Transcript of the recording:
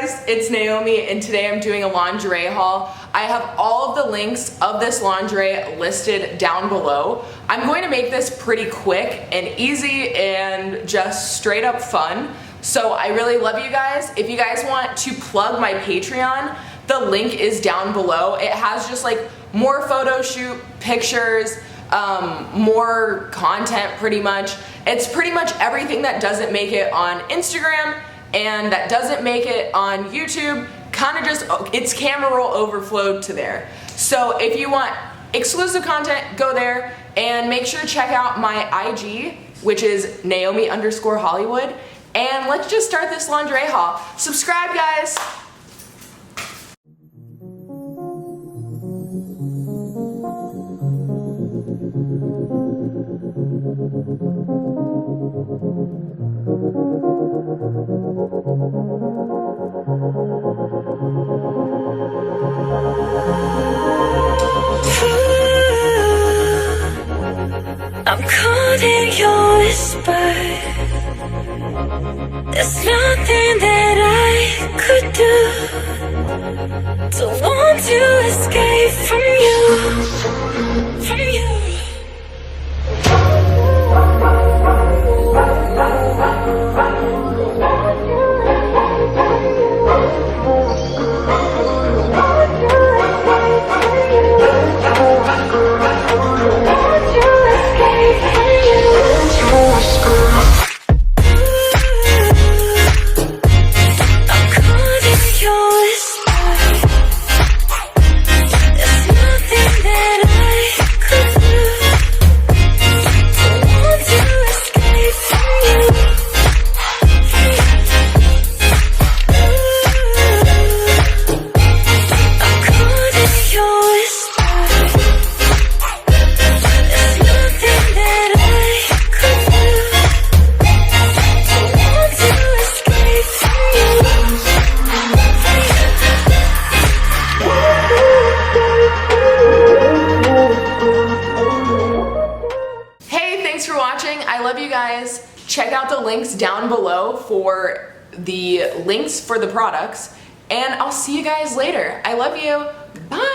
guys, it's Naomi and today I'm doing a lingerie haul. I have all of the links of this lingerie listed down below. I'm going to make this pretty quick and easy and just straight up fun. So I really love you guys. If you guys want to plug my Patreon, the link is down below. It has just like more photo shoot pictures, more content pretty much. It's pretty much everything that doesn't make it on Instagram and that doesn't make it on YouTube. Kind of just, it's camera roll overflowed to there. So if you want exclusive content, go there and make sure to check out my IG, which is Naomi_Hollywood. And let's just start this lingerie haul. Subscribe, guys. I'm caught in your whisper. There's nothing that I could do. Don't want to escape from you, from you. Thanks for watching. I love you guys. Check out the links down below for the links for the products, and I'll see you guys later. I love you. Bye.